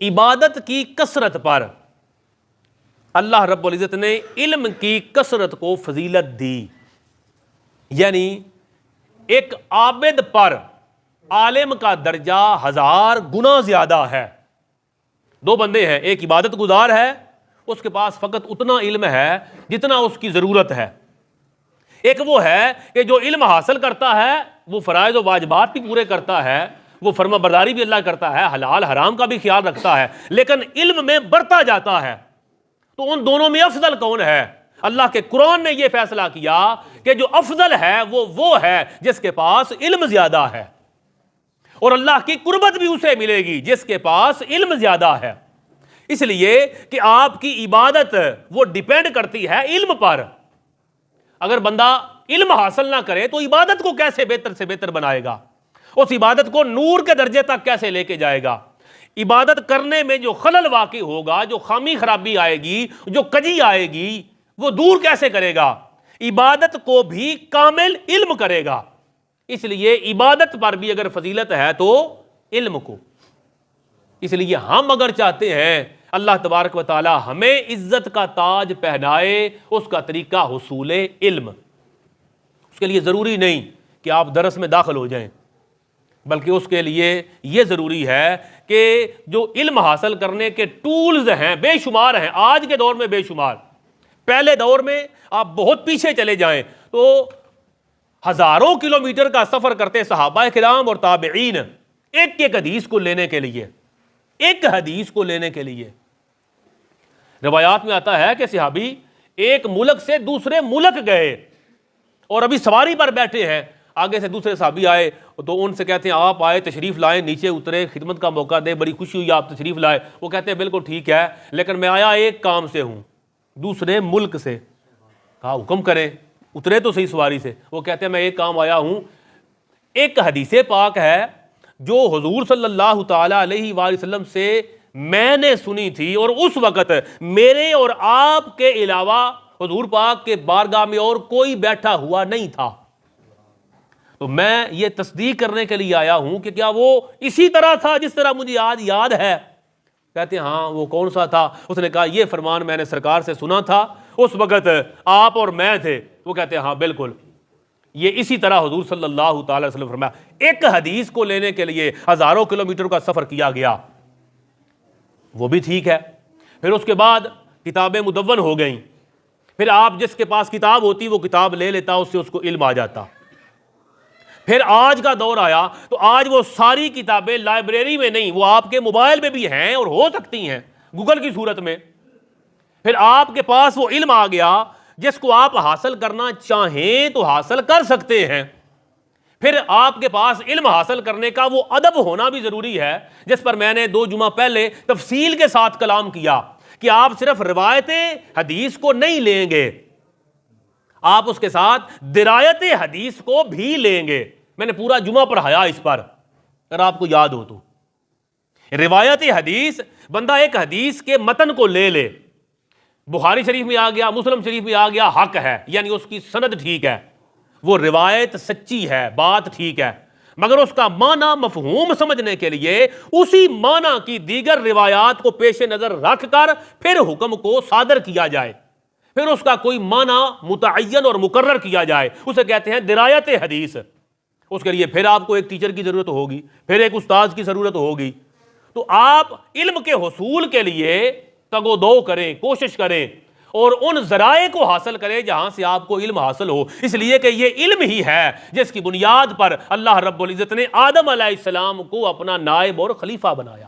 عبادت کی کثرت پر اللہ رب العزت نے علم کی کثرت کو فضیلت دی، یعنی ایک عابد پر عالم کا درجہ 1000 گنا زیادہ ہے۔ دو بندے ہیں، ایک عبادت گزار ہے، اس کے پاس فقط اتنا علم ہے جتنا اس کی ضرورت ہے، ایک وہ ہے کہ جو علم حاصل کرتا ہے وہ فرائض و واجبات بھی پورے کرتا ہے، وہ فرما برداری بھی اللہ کرتا ہے، حلال حرام کا بھی خیال رکھتا ہے، لیکن علم میں بڑھتا جاتا ہے۔ تو ان دونوں میں افضل کون ہے؟ اللہ کے قرآن نے یہ فیصلہ کیا کہ جو افضل ہے وہ ہے جس کے پاس علم زیادہ ہے، اور اللہ کی قربت بھی اسے ملے گی جس کے پاس علم زیادہ ہے۔ اس لیے کہ آپ کی عبادت وہ ڈیپینڈ کرتی ہے علم پر۔ اگر بندہ علم حاصل نہ کرے تو عبادت کو کیسے بہتر سے بہتر بنائے گا؟ اس عبادت کو نور کے درجے تک کیسے لے کے جائے گا؟ عبادت کرنے میں جو خلل واقع ہوگا، جو خامی خرابی آئے گی، جو کجی آئے گی، وہ دور کیسے کرے گا؟ عبادت کو بھی کامل علم کرے گا۔ اس لیے عبادت پر بھی اگر فضیلت ہے تو علم کو۔ اس لیے ہم اگر چاہتے ہیں اللہ تبارک و تعالی ہمیں عزت کا تاج پہنائے، اس کا طریقہ حصول علم۔ اس کے لیے ضروری نہیں کہ آپ درس میں داخل ہو جائیں، بلکہ اس کے لیے یہ ضروری ہے کہ جو علم حاصل کرنے کے ٹولز ہیں بے شمار ہیں، آج کے دور میں بے شمار۔ پہلے دور میں آپ بہت پیچھے چلے جائیں تو ہزاروں کلومیٹر کا سفر کرتے صحابہ کرام اور تابعین ایک ایک حدیث کو لینے کے لیے، ایک حدیث کو لینے کے لیے۔ روایات میں آتا ہے کہ صحابی ایک ملک سے دوسرے ملک گئے اور ابھی سواری پر بیٹھے ہیں، آگے سے دوسرے صحابی آئے تو ان سے کہتے ہیں آپ آئے تشریف لائیں، نیچے اترے، خدمت کا موقع دیں، بڑی خوشی ہوئی آپ تشریف لائے۔ وہ کہتے ہیں بالکل ٹھیک ہے، لیکن میں آیا ایک کام سے ہوں، دوسرے ملک سے۔ کہا حکم کریں، اترے تو صحیح سواری سے۔ وہ کہتے ہیں میں ایک کام آیا ہوں۔ ایک حدیث پاک ہے جو حضور صلی اللہ تعالی علیہ وآلہ وسلم سے میں نے سنی تھی، اور اس وقت میرے اور آپ کے علاوہ حضور پاک کے بارگاہ میں اور کوئی بیٹھا ہوا نہیں تھا، تو میں یہ تصدیق کرنے کے لیے آیا ہوں کہ کیا وہ اسی طرح تھا جس طرح مجھے آج یاد ہے؟ کہتے ہیں ہاں وہ کون سا تھا؟ اس نے کہا یہ فرمان میں نے سرکار سے سنا تھا، اس وقت آپ اور میں تھے۔ وہ کہتے ہیں ہاں بالکل یہ اسی طرح حضور صلی اللہ تعالی وسلم فرمایا۔ ایک حدیث کو لینے کے لیے ہزاروں کلومیٹر کا سفر کیا گیا، وہ بھی ٹھیک ہے۔ پھر اس کے بعد کتابیں مدون ہو گئیں، پھر آپ جس کے پاس کتاب ہوتی وہ کتاب لے لیتا، اس سے اس کو علم آ جاتا۔ پھر آج کا دور آیا تو آج وہ ساری کتابیں لائبریری میں نہیں، وہ آپ کے موبائل میں بھی ہیں اور ہو سکتی ہیں گوگل کی صورت میں۔ پھر آپ کے پاس وہ علم آ گیا جس کو آپ حاصل کرنا چاہیں تو حاصل کر سکتے ہیں۔ پھر آپ کے پاس علم حاصل کرنے کا وہ ادب ہونا بھی ضروری ہے، جس پر میں نے 2 جمعہ پہلے تفصیل کے ساتھ کلام کیا کہ آپ صرف روایت حدیث کو نہیں لیں گے، آپ اس کے ساتھ درایت حدیث کو بھی لیں گے۔ میں نے پورا جمعہ پڑھایا اس پر، اگر آپ کو یاد ہو تو۔ روایت حدیث، بندہ ایک حدیث کے متن کو لے لے، بخاری شریف میں آ گیا، مسلم شریف میں آ گیا، حق ہے، یعنی اس کی سند ٹھیک ہے، وہ روایت سچی ہے، بات ٹھیک ہے، مگر اس کا معنی مفہوم سمجھنے کے لیے اسی معنی کی دیگر روایات کو پیش نظر رکھ کر پھر حکم کو صادر کیا جائے، پھر اس کا کوئی معنی متعین اور مقرر کیا جائے، اسے کہتے ہیں درایت حدیث۔ اس کے لیے پھر آپ کو ایک ٹیچر کی ضرورت ہوگی، پھر ایک استاذ کی ضرورت ہوگی۔ تو آپ علم کے حصول کے لیے تگ و دو کریں، کوشش کریں، اور ان ذرائع کو حاصل کریں جہاں سے آپ کو علم حاصل ہو، اس لیے کہ یہ علم ہی ہے جس کی بنیاد پر اللہ رب العزت نے آدم علیہ السلام کو اپنا نائب اور خلیفہ بنایا۔